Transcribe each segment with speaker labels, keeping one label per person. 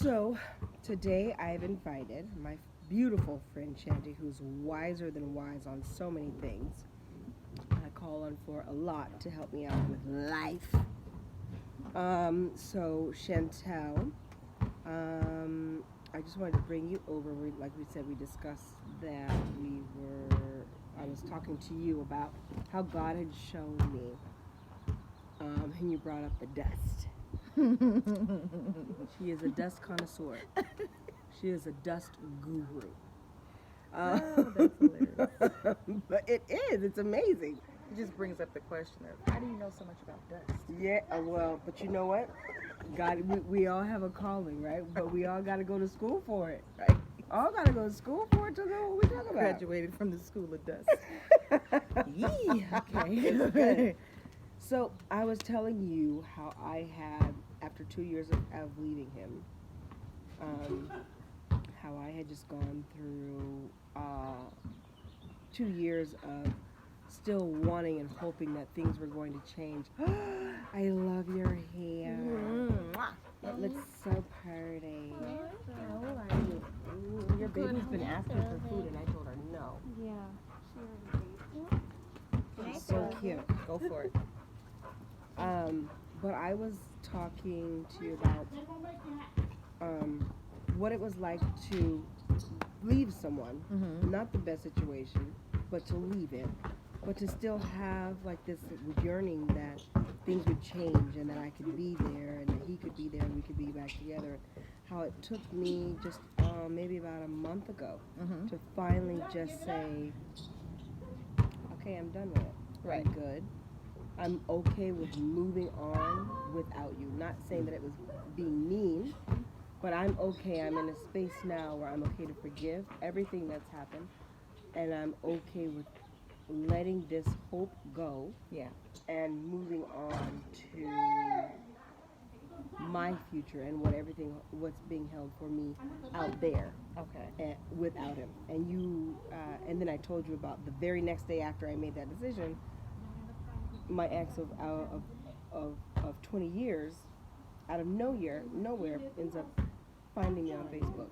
Speaker 1: So, today I've invited my beautiful friend Shanti, who's wiser than wise on so many things. I call on for a lot to help me out with life. So Chantel, I just wanted to bring you over. Like we said, we discussed that I was talking to you about how God had shown me, and you brought up the dust. She is a dust connoisseur. She is a dust guru.
Speaker 2: That's hilarious.
Speaker 1: But it is. It's amazing.
Speaker 2: It just brings up the question of how do you know so much about dust?
Speaker 1: Yeah, well, but you know what? God, we all have a calling, right? But we all got to go to school for it, right? All got to go to school for it to know what we talking about.
Speaker 2: Graduated from the School of Dust. Yee,
Speaker 1: Okay. So I was telling you how I had, after 2 years of leaving him, how I had just gone through 2 years of still wanting and hoping that things were going to change. I love your hair. It looks so pretty. How old are you? Ooh, your baby's been asking for food, and I told her no.
Speaker 3: Yeah.
Speaker 1: She's so cute.
Speaker 2: Go for it.
Speaker 1: But I was talking to you about what it was like to leave someone, not the best situation, but to leave it, but to still have like this yearning that things would change and that I could be there and that he could be there and we could be back together. How it took me just maybe about a month ago to finally just say, okay, I'm done with it.
Speaker 2: Right.
Speaker 1: I'm good. I'm okay with moving on without you. Not saying that it was being mean, but I'm okay. I'm in a space now where I'm okay to forgive everything that's happened, and I'm okay with letting this hope go.
Speaker 2: Yeah.
Speaker 1: And moving on to my future and what's being held for me out there.
Speaker 2: Okay.
Speaker 1: Without him. And then I told you about the very next day after I made that decision, my ex of 20 years, out of nowhere, ends up finding me on Facebook.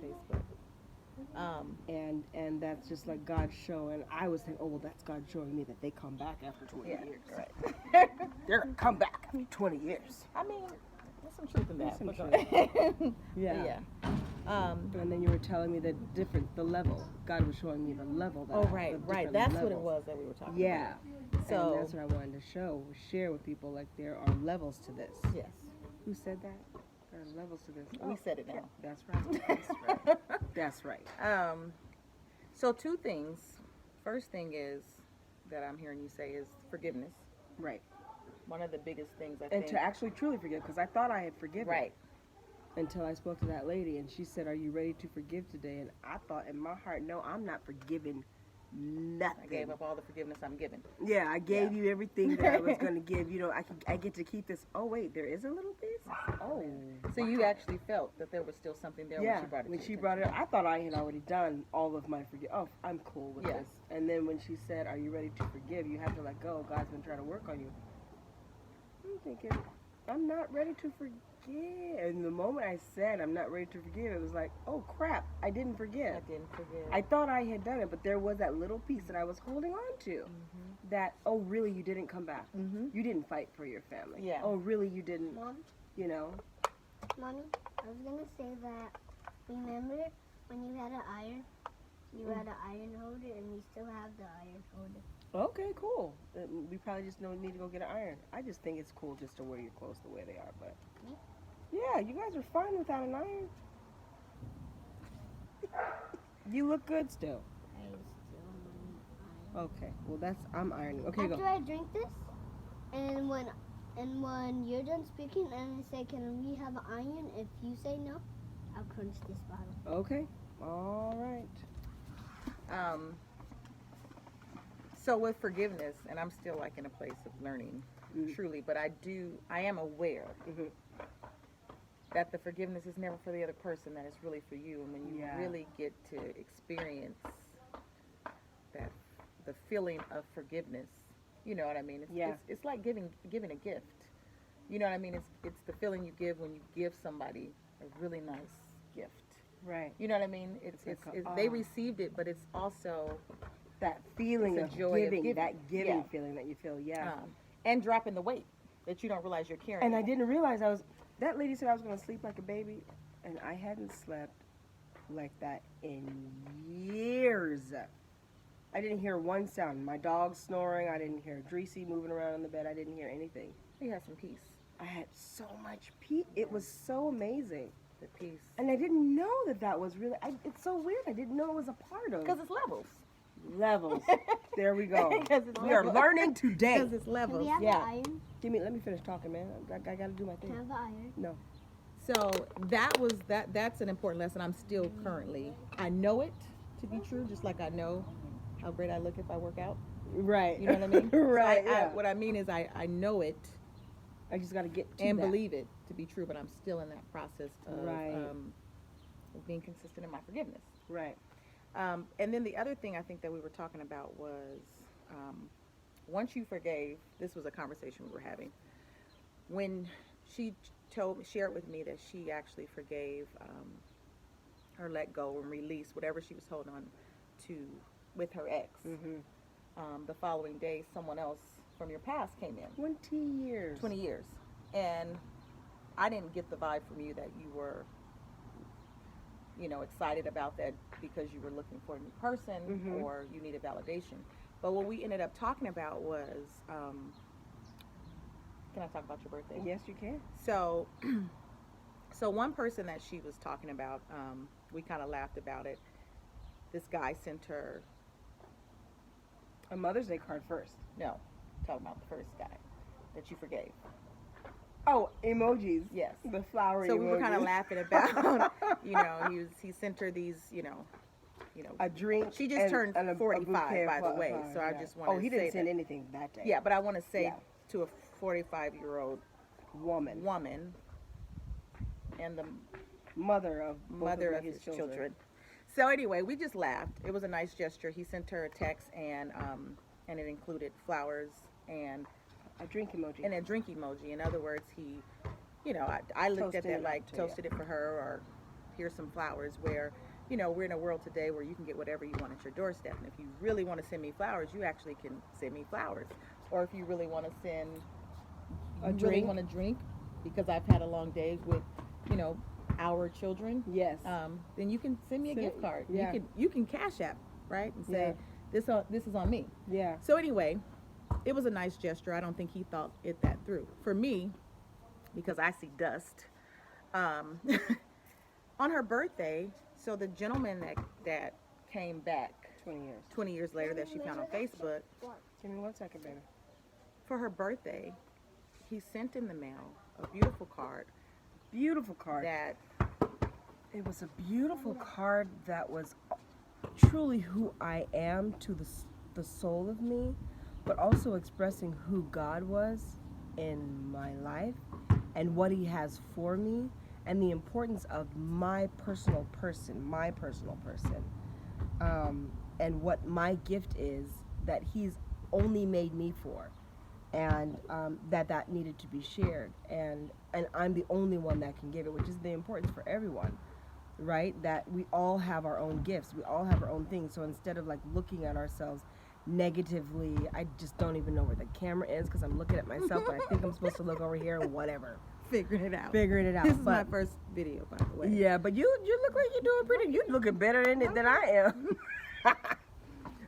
Speaker 1: And that's just like God showing. I was saying, oh well, that's God showing me that they come back after 20 years.
Speaker 2: Right.
Speaker 1: They're gonna come back after 20 years.
Speaker 2: I mean, there's some truth in that.
Speaker 1: Some
Speaker 2: but
Speaker 1: truth.
Speaker 2: Yeah.
Speaker 1: And then you were telling me the level. God was showing me the level.
Speaker 2: Right. That's what it was that we were talking about.
Speaker 1: Yeah.
Speaker 2: So
Speaker 1: and that's what I wanted to share with people. Like there are levels to this.
Speaker 2: Yes.
Speaker 1: Who said that? There are levels to this.
Speaker 2: We said it now.
Speaker 1: That's right. That's right.
Speaker 2: So two things. First thing is that I'm hearing you say is forgiveness.
Speaker 1: Right.
Speaker 2: One of the biggest things I
Speaker 1: And
Speaker 2: think.
Speaker 1: to actually truly forgive, because I thought I had forgiven.
Speaker 2: Right.
Speaker 1: Until I spoke to that lady, and she said, "Are you ready to forgive today?" And I thought in my heart, no, I'm not forgiving nothing.
Speaker 2: I gave up all the forgiveness I'm given.
Speaker 1: Yeah, I gave you everything that I was going to give. You know, I get to keep this. Oh wait, there is a little piece. Oh,
Speaker 2: so you actually felt that there was still something there when she brought it.
Speaker 1: When she brought it up, I thought I had already done all of my forgive. Oh, I'm cool with this. And then when she said, "Are you ready to forgive?" You have to let go. God's been trying to work on you. I'm thinking, I'm not ready to forgive. And the moment I said I'm not ready to forgive, it was like, oh crap, I didn't forgive. I thought I had done it, but there was that little piece that I was holding on to. That, oh really, you didn't come back. You didn't fight for your family.
Speaker 2: Yeah.
Speaker 1: Oh really, you didn't.
Speaker 3: Mom?
Speaker 1: You know.
Speaker 3: Mommy, I was gonna say that. Remember when you had an iron? You had an iron holder, and we still have the iron holder.
Speaker 1: Okay, cool. We probably just need to go get an iron. I just think it's cool just to wear your clothes the way they are, but yeah, you guys are fine without an iron. You look good still.
Speaker 3: I still want
Speaker 1: Okay, well I'm ironing. Okay,
Speaker 3: After
Speaker 1: go.
Speaker 3: I drink this, and when you're done speaking, and I say, "Can we have an iron?" If you say no, I'll crunch this bottle.
Speaker 1: Okay, all right.
Speaker 2: So with forgiveness, and I'm still like in a place of learning, truly, but I am aware that the forgiveness is never for the other person, that it's really for you. And when you really get to experience that, the feeling of forgiveness, you know what I mean? It's like giving a gift. You know what I mean? It's the feeling you give when you give somebody a really nice gift.
Speaker 1: Right.
Speaker 2: You know what I mean? It's they received it, but it's also
Speaker 1: That feeling
Speaker 2: It's
Speaker 1: of
Speaker 2: a joy of
Speaker 1: giving,
Speaker 2: giving.
Speaker 1: that giving
Speaker 2: Yeah.
Speaker 1: feeling that you feel, yeah.
Speaker 2: and dropping the weight that you don't realize you're carrying.
Speaker 1: And I didn't realize that lady said I was going to sleep like a baby, and I hadn't slept like that in years. I didn't hear one sound. My dog snoring, I didn't hear Dreesy moving around in the bed, I didn't hear anything.
Speaker 2: You had some peace.
Speaker 1: I had so much peace. It was so amazing.
Speaker 2: The peace.
Speaker 1: And I didn't know that was really, it's so weird. I didn't know it was a part of
Speaker 2: Because it's levels.
Speaker 1: levels. There we go.
Speaker 2: 'Cause it's
Speaker 1: We are
Speaker 2: levels.
Speaker 1: learning today.
Speaker 2: Because it's
Speaker 3: Can
Speaker 2: levels.
Speaker 3: we have
Speaker 1: Yeah.
Speaker 3: the iron?
Speaker 1: Let me finish talking, man. I got to do my
Speaker 3: Can I
Speaker 1: thing.
Speaker 3: have the iron?
Speaker 1: No.
Speaker 2: So that's an important lesson. I'm still currently, I know it to be true, just like I know how great I look if I work out.
Speaker 1: Right.
Speaker 2: You know what I mean?
Speaker 1: Right.
Speaker 2: So
Speaker 1: Yeah.
Speaker 2: what I mean is I know it
Speaker 1: I just got to get to
Speaker 2: and
Speaker 1: that.
Speaker 2: believe it to be true, but I'm still in that process of,
Speaker 1: Right.
Speaker 2: of being consistent in my forgiveness.
Speaker 1: Right.
Speaker 2: And then the other thing I think that we were talking about was once you forgave, this was a conversation we were having, when she shared with me that she actually forgave or let go and released whatever she was holding on to with her ex.
Speaker 1: Mm-hmm.
Speaker 2: The following day, someone else from your past came in.
Speaker 1: 20 years.
Speaker 2: 20 years. And I didn't get the vibe from you that you were, excited about that because you were looking for a new person
Speaker 1: Mhm.
Speaker 2: or you needed validation. But what we ended up talking about was, can I talk about your birthday?
Speaker 1: Yes, you can.
Speaker 2: So, so one person that she was talking about, we kind of laughed about it. This guy sent her,
Speaker 1: A Mother's Day card first.
Speaker 2: no, talking about the first guy that you forgave.
Speaker 1: Oh, emojis.
Speaker 2: Yes.
Speaker 1: The flowery
Speaker 2: So
Speaker 1: emojis.
Speaker 2: we were kind of laughing about, he sent her these,
Speaker 1: A drink.
Speaker 2: She just
Speaker 1: and-
Speaker 2: turned
Speaker 1: and a
Speaker 2: 45,
Speaker 1: bouquet of
Speaker 2: by the way,
Speaker 1: flowers,
Speaker 2: so I
Speaker 1: yeah.
Speaker 2: just wanted
Speaker 1: Oh, he
Speaker 2: to
Speaker 1: didn't
Speaker 2: say
Speaker 1: send
Speaker 2: that.
Speaker 1: anything that day.
Speaker 2: Yeah, but I want to say
Speaker 1: Yeah.
Speaker 2: to a 45-year-old
Speaker 1: Woman.
Speaker 2: woman and the
Speaker 1: Mother of both
Speaker 2: mother
Speaker 1: of
Speaker 2: of
Speaker 1: his
Speaker 2: his children. So anyway, we just laughed. It was a nice gesture. He sent her a text and it included flowers and
Speaker 1: A drink emoji.
Speaker 2: a drink emoji. In other words, he, I looked
Speaker 1: Toasted
Speaker 2: at that
Speaker 1: it
Speaker 2: like
Speaker 1: to you.
Speaker 2: toasted it for her, or here's some flowers, where, we're in a world today where you can get whatever you want at your doorstep. And if you really want to send me flowers, you actually can send me flowers. Or if you really want to send
Speaker 1: A
Speaker 2: you really
Speaker 1: drink.
Speaker 2: want to drink, because I've had a long day with, our children,
Speaker 1: Yes.
Speaker 2: then you can send me a
Speaker 1: Send-
Speaker 2: gift card.
Speaker 1: yeah.
Speaker 2: You can Cash App, right? And say, this is on me.
Speaker 1: Yeah.
Speaker 2: So anyway, it was a nice gesture. I don't think he thought it that through. For me, because I see dust, on her birthday, so the gentleman that came back
Speaker 1: 20 years.
Speaker 2: 20 years later that she found on Facebook,
Speaker 1: Give me 1 second, baby.
Speaker 2: for her birthday, he sent in the mail a beautiful card
Speaker 1: Beautiful card.
Speaker 2: that
Speaker 1: It was a beautiful card that was truly who I am to the soul of me, but also expressing who God was in my life and what He has for me and the importance of my personal person, and what my gift is that He's only made me for, and that needed to be shared, and I'm the only one that can give it, which is the importance for everyone, right? That we all have our own gifts, we all have our own things. So instead of like looking at ourselves negatively, I just don't even know where the camera is because I'm looking at myself, but I think I'm supposed to look over here and whatever,
Speaker 2: figuring it out.
Speaker 1: figuring it out.
Speaker 2: This is
Speaker 1: But-
Speaker 2: my first video, by the way.
Speaker 1: yeah, but you look like you're doing pretty. You're looking better in it than I am.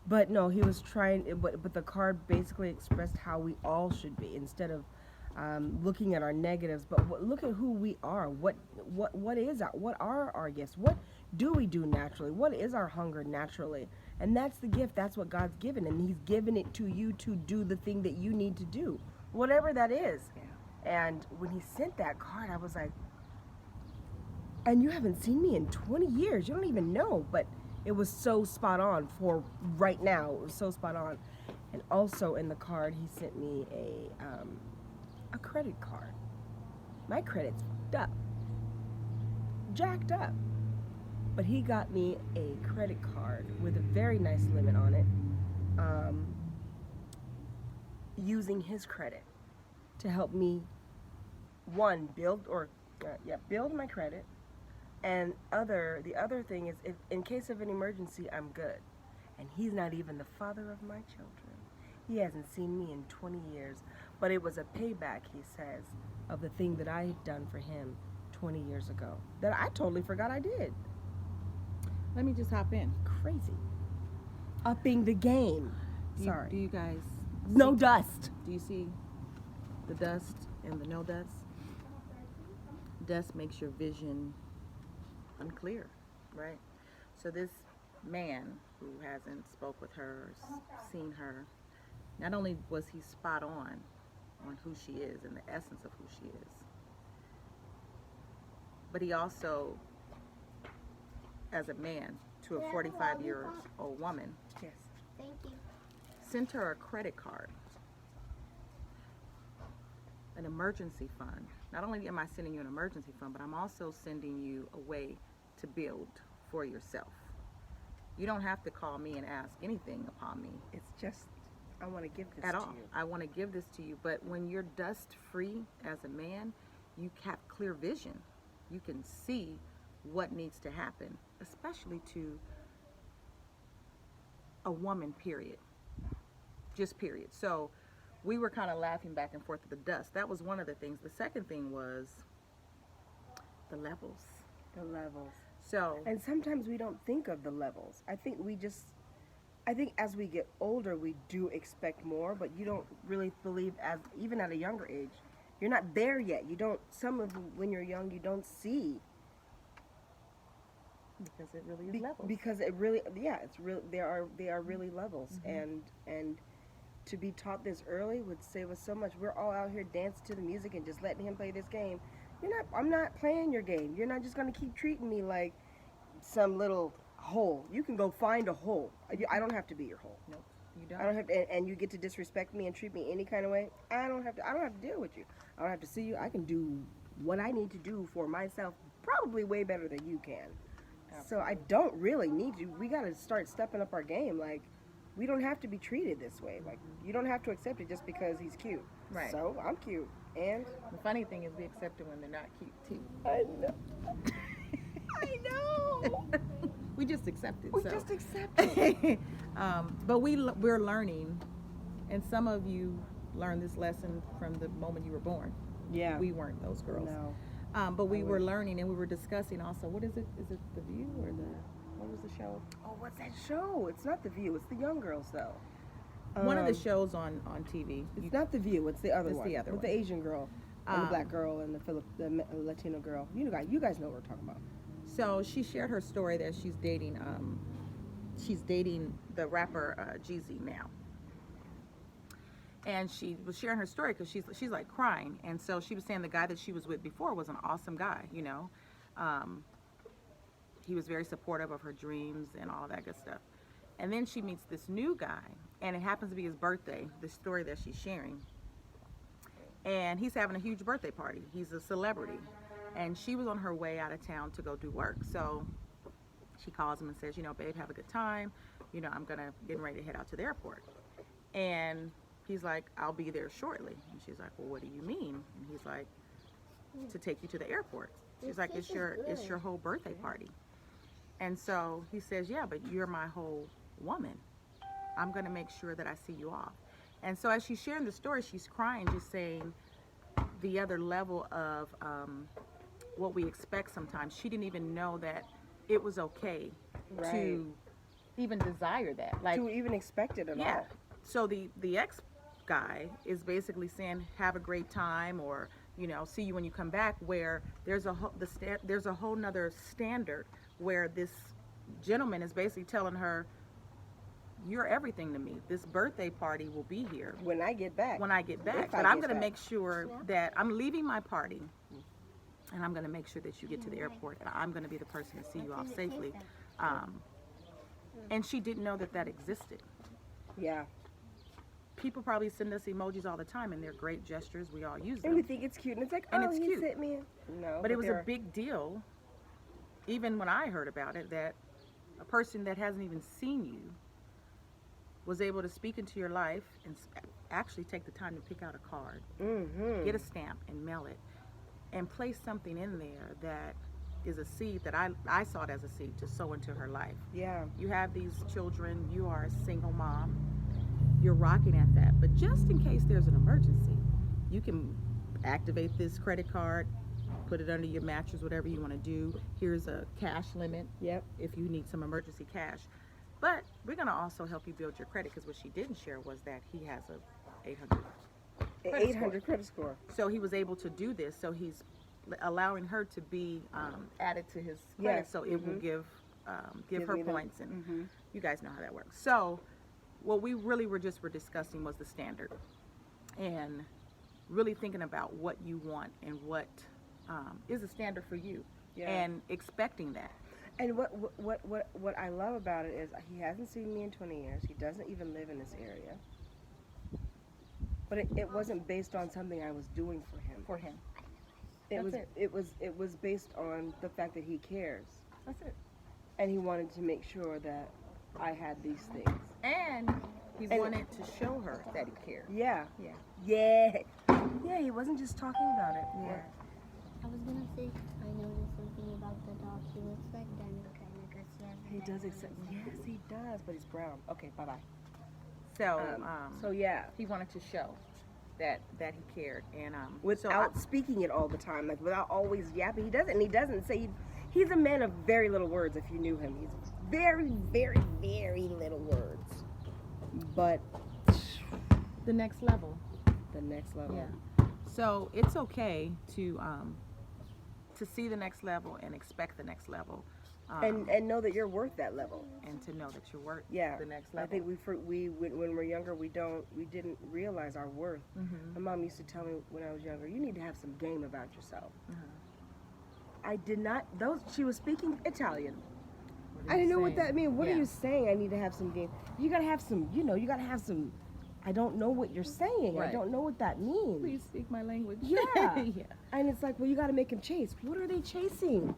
Speaker 1: But no, he was trying. But the card basically expressed how we all should be instead of looking at our negatives. But look at who we are. What are our gifts? What do we do naturally? What is our hunger naturally? And that's the gift. That's what God's given, and He's given it to you to do the thing that you need to do, whatever that is.
Speaker 2: Yeah.
Speaker 1: And when he sent that card, I was like, and you haven't seen me in 20 years. You don't even know. But it was so spot on for right now. It was so spot on. And also in the card, he sent me a credit card. My credit's fucked up. Jacked up. But he got me a credit card with a very nice limit on it. Using his credit to help me, one, build my credit, And the other thing is, if in case of an emergency, I'm good. And he's not even the father of my children. He hasn't seen me in 20 years. But it was a payback, he says, of the thing that I had done for him 20 years ago that I totally forgot I did.
Speaker 2: Let me just hop in.
Speaker 1: Crazy. Upping the game.
Speaker 2: Do
Speaker 1: Sorry.
Speaker 2: you guys
Speaker 1: No dust.
Speaker 2: do you see the dust and the no dust? Dust makes your vision unclear, right? So this man who hasn't spoke with her, seen her, not only was he spot on who she is and the essence of who she is, but he also, as a man to a 45-year-old woman,
Speaker 1: Yes.
Speaker 3: Thank you.
Speaker 2: sent her a credit card, an emergency fund. Not only am I sending you an emergency fund, but I'm also sending you a way to build for yourself. You don't have to call me and ask anything upon me
Speaker 1: It's just, I want to give this
Speaker 2: at
Speaker 1: to
Speaker 2: all.
Speaker 1: you.
Speaker 2: I want to give this to you, but when you're dust free as a man, you have clear vision. You can see what needs to happen, especially to a woman, period. Just period. So we were kind of laughing back and forth at the dust. That was one of the things. The second thing was the levels.
Speaker 1: The levels.
Speaker 2: So,
Speaker 1: And sometimes we don't think of the levels. I think as we get older, we do expect more, but you don't really believe, as even at a younger age, you're not there yet. You don't, when you're young, you don't see.
Speaker 2: because it really is levels.
Speaker 1: Because it really, yeah, it's real. They are really levels, and to be taught this early would save us so much. We're all out here dancing to the music and just letting him play this game. I'm not playing your game. You're not just gonna keep treating me like some little hole. You can go find a hole. I don't have to be your hole.
Speaker 2: Nope, you don't.
Speaker 1: I don't have to, and you get to disrespect me and treat me any kind of way. I don't have to deal with you. I don't have to see you. I can do what I need to do for myself, probably way better than you can. So I don't really need you. We got to start stepping up our game. Like, we don't have to be treated this way. Like, you don't have to accept it just because he's cute.
Speaker 2: Right.
Speaker 1: So I'm cute, and
Speaker 2: The funny thing is we accept it when they're not cute too.
Speaker 1: I know. I know.
Speaker 2: We just accept it.
Speaker 1: We
Speaker 2: so.
Speaker 1: just accept it.
Speaker 2: But we're learning, and some of you learned this lesson from the moment you were born.
Speaker 1: Yeah.
Speaker 2: We weren't those girls.
Speaker 1: No.
Speaker 2: But we were learning, and we were discussing also, what is it? Is it The View or what was the show?
Speaker 1: Oh, what's that show? It's not The View. It's The Young Girls, though.
Speaker 2: One of the shows on TV.
Speaker 1: It's not The View. It's the other
Speaker 2: It's
Speaker 1: one.
Speaker 2: the other
Speaker 1: with
Speaker 2: one.
Speaker 1: the Asian girl, and the black girl, and the Latino girl. You guys know what we're talking about.
Speaker 2: So she shared her story that she's dating the rapper Jeezy now. And she was sharing her story because she's like crying. And so she was saying the guy that she was with before was an awesome guy, you know. He was very supportive of her dreams and all that good stuff. And then she meets this new guy, and it happens to be his birthday, the story that she's sharing. And he's having a huge birthday party. He's a celebrity. And she was on her way out of town to go do work. So she calls him and says, babe, have a good time. I'm getting ready to head out to the airport. And he's like, I'll be there shortly. And she's like, well, what do you mean? And he's like, to take you to the airport. She's like, it's your whole birthday party. And so he says, yeah, but you're my whole woman. I'm going to make sure that I see you off. And so as she's sharing the story, she's crying, just saying the other level of what we expect sometimes. She didn't even know that it was okay to even desire that. Like,
Speaker 1: to even expect it at all.
Speaker 2: So the ex guy is basically saying, have a great time, or see you when you come back. Where there's a whole nother standard where this gentleman is basically telling her, you're everything to me. This birthday party will be here
Speaker 1: when I get back.
Speaker 2: But I'm going to make sure that I'm leaving my party, and I'm going to make sure that you get to the airport, and I'm going to be the person to see you off safely. And she didn't know that existed.
Speaker 1: Yeah.
Speaker 2: People probably send us emojis all the time, and they're great gestures. We all use them.
Speaker 1: And we think it's cute, and it's like,
Speaker 2: And
Speaker 1: oh,
Speaker 2: it's
Speaker 1: he
Speaker 2: cute.
Speaker 1: sent me. No.
Speaker 2: But it was a big deal, even when I heard about it, that a person that hasn't even seen you was able to speak into your life and actually take the time to pick out a card, get a stamp and mail it, and place something in there that is a seed that I saw it as a seed to sow into her life.
Speaker 1: Yeah.
Speaker 2: You have these children, you are a single mom, you're rocking at that, but just in case there's an emergency, you can activate this credit card, put it under your mattress, whatever you want to do. Here's a cash limit.
Speaker 1: Yep.
Speaker 2: If you need some emergency cash. But we're going to also help you build your credit, because what she didn't share was that he has a 800
Speaker 1: credit score.
Speaker 2: So he was able to do this. So he's allowing her to be added to his credit,
Speaker 1: Yes.
Speaker 2: so it will give her
Speaker 1: me the-
Speaker 2: points, and you guys know how that works. So what we really were discussing was the standard, and really thinking about what you want and what is a standard for you,
Speaker 1: Yeah.
Speaker 2: and expecting that.
Speaker 1: And what I love about it is he hasn't seen me in 20 years. He doesn't even live in this area. But it wasn't based on something I was doing for him.
Speaker 2: For him,
Speaker 1: It was
Speaker 2: That's
Speaker 1: it was based on the fact that he cares,
Speaker 2: that's it.
Speaker 1: and he wanted to make sure that I had these things.
Speaker 2: And he
Speaker 1: And-
Speaker 2: wanted to show her that he cared.
Speaker 1: Yeah.
Speaker 2: Yeah.
Speaker 1: Yeah. Yeah. He wasn't just talking about it.
Speaker 2: Yeah.
Speaker 3: I was gonna say, I noticed something about the dog. He looks like Daniel kind of, because he has.
Speaker 1: He does accept. Yes, he does. But he's brown. Okay. Bye bye.
Speaker 2: So
Speaker 1: So yeah.
Speaker 2: he wanted to show that he cared, and
Speaker 1: Without speaking it all the time, like without always yapping. He doesn't say. He's a man of very little words. If you knew him, he's very, very, very little words. But
Speaker 2: the next level.
Speaker 1: the next level.
Speaker 2: Yeah. So it's okay to see the next level and expect the next level,
Speaker 1: And know that you're worth that level.
Speaker 2: and to know that you're worth
Speaker 1: Yeah.
Speaker 2: the next
Speaker 1: I
Speaker 2: level.
Speaker 1: think when we're younger, we didn't realize our worth.
Speaker 2: Mhm.
Speaker 1: My mom used to tell me when I was younger, you need to have some game about yourself.
Speaker 2: Uh-huh.
Speaker 1: I did not. She was speaking Italian.
Speaker 2: What are
Speaker 1: I
Speaker 2: you
Speaker 1: didn't know what
Speaker 2: saying?
Speaker 1: that meant. What
Speaker 2: Yeah.
Speaker 1: are you saying? I need to have some game. You gotta have some. You gotta have some. I don't know what you're saying. I
Speaker 2: Right.
Speaker 1: don't know what that means.
Speaker 2: Please speak my language.
Speaker 1: Yeah.
Speaker 2: Yeah.
Speaker 1: And it's like, well, you gotta make him chase. What are they chasing?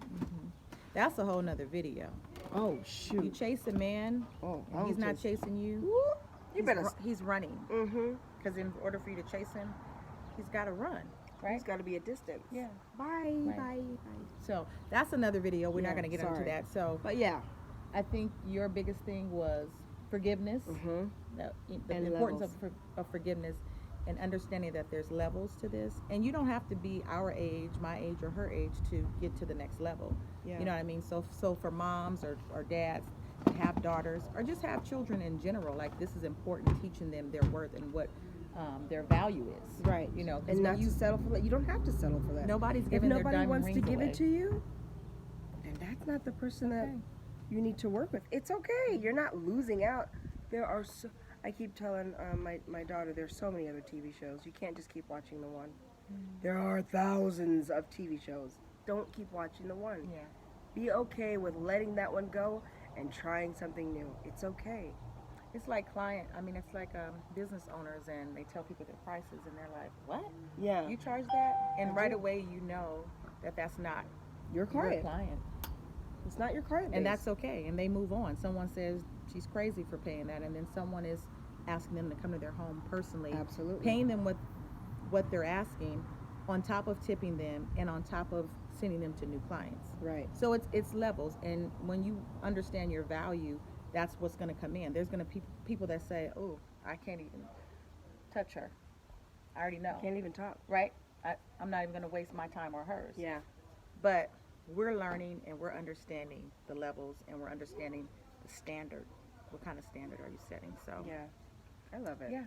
Speaker 2: That's a whole nother video.
Speaker 1: Oh
Speaker 2: You
Speaker 1: shoot.
Speaker 2: chase a man,
Speaker 1: Oh,
Speaker 2: and he's not chasing you.
Speaker 1: Woo. You better.
Speaker 2: He's running,
Speaker 1: Mm-hmm.
Speaker 2: because in order for you to chase him, he's got to run.
Speaker 1: He's got to be a distance.
Speaker 2: Yeah.
Speaker 1: Bye.
Speaker 2: Right.
Speaker 1: Bye.
Speaker 2: So that's another video. We're
Speaker 1: Yeah,
Speaker 2: not going to get into
Speaker 1: sorry.
Speaker 2: that. So
Speaker 1: But yeah.
Speaker 2: I think your biggest thing was forgiveness.
Speaker 1: Mm-hmm.
Speaker 2: The
Speaker 1: And
Speaker 2: importance
Speaker 1: levels.
Speaker 2: of forgiveness, and understanding that there's levels to this, and you don't have to be our age, my age, or her age to get to the next level.
Speaker 1: Yeah.
Speaker 2: You know what I mean? So for moms or dads that have daughters, or just have children in general, like, this is important, teaching them their worth and what their value is.
Speaker 1: Right.
Speaker 2: You know, 'cause
Speaker 1: And
Speaker 2: when
Speaker 1: not to settle for that. You don't have to settle for that.
Speaker 2: nobody's
Speaker 1: If
Speaker 2: giving their
Speaker 1: nobody
Speaker 2: diamond
Speaker 1: wants to
Speaker 2: rings
Speaker 1: give
Speaker 2: away.
Speaker 1: it to you, then that's not the person that
Speaker 2: Okay.
Speaker 1: you need to work with. It's okay. You're not losing out. There are so. I keep telling my daughter, there's so many other TV shows. You can't just keep watching the one. There are thousands of TV shows. Don't keep watching the one.
Speaker 2: Yeah.
Speaker 1: Be okay with letting that one go and trying something new. It's okay.
Speaker 2: It's like it's like business owners, and they tell people their prices, and they're like, what?
Speaker 1: Yeah.
Speaker 2: You charge that? And
Speaker 1: I
Speaker 2: right
Speaker 1: do.
Speaker 2: away you know that that's not
Speaker 1: Your
Speaker 2: your
Speaker 1: client.
Speaker 2: client.
Speaker 1: It's not your client.
Speaker 2: And
Speaker 1: base.
Speaker 2: that's okay, and they move on. Someone says she's crazy for paying that, and then someone is asking them to come to their home personally,
Speaker 1: absolutely
Speaker 2: paying them what they're asking, on top of tipping them, and on top of sending them to new clients.
Speaker 1: right.
Speaker 2: So it's levels, and when you understand your value, that's what's going to come in. There's going to be people that say, oh, I can't even touch her. I already know,
Speaker 1: Can't even talk.
Speaker 2: right? I'm not even going to waste my time or hers.
Speaker 1: Yeah.
Speaker 2: But we're learning, and we're understanding the levels, and we're understanding the standard. What kind of standard are you setting? So
Speaker 1: Yeah. I love it.
Speaker 2: Yeah.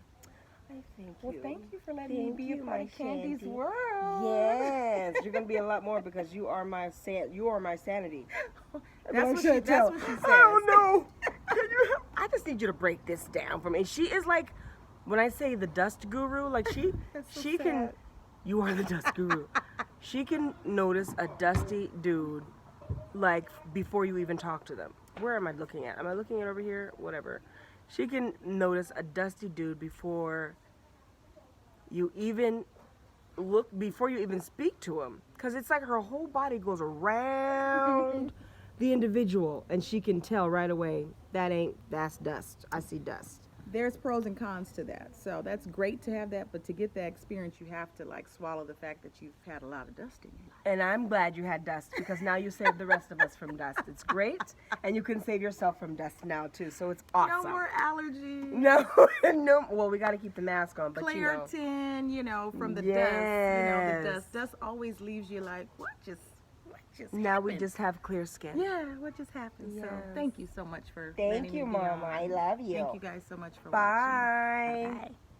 Speaker 1: I thank you.
Speaker 2: Well, thank you for letting
Speaker 1: Thank
Speaker 2: me be
Speaker 1: you,
Speaker 2: a part
Speaker 1: my
Speaker 2: of Candy's
Speaker 1: Shandy.
Speaker 2: world.
Speaker 1: Yes, you're gonna be a lot more because you are my sanity.
Speaker 2: That's what she says.
Speaker 1: Oh no! I just need you to break this down for me. She is like, when I say the dust guru, like
Speaker 2: That's so
Speaker 1: she can.
Speaker 2: sad.
Speaker 1: You are the dust guru. She can notice a dusty dude, like before you even talk to them. Where am I looking at? Am I looking at over here? Whatever. She can notice a dusty dude before you even before you even speak to him. Because it's like her whole body goes around the individual, and she can tell right away, that's dust. I see dust.
Speaker 2: there's pros and cons to that. So that's great to have that, but to get that experience, you have to like swallow the fact that you've had a lot of dust in your life.
Speaker 1: And I'm glad you had dust because now you saved the rest of us from dust. It's great. And you can save yourself from dust now too. So it's awesome.
Speaker 2: No more allergies.
Speaker 1: No, no. Well, we got to keep the mask on, but
Speaker 2: Claritin, from the dust.
Speaker 1: Yes.
Speaker 2: The dust always leaves you like, what just
Speaker 1: now we
Speaker 2: happened?
Speaker 1: just have clear skin.
Speaker 2: Yeah, what just happened? So
Speaker 1: Yes.
Speaker 2: thank you so much for
Speaker 1: Thank
Speaker 2: letting
Speaker 1: you,
Speaker 2: me be
Speaker 1: Mama.
Speaker 2: on.
Speaker 1: I love you.
Speaker 2: Thank you guys so much for
Speaker 1: Bye.
Speaker 2: watching. Bye.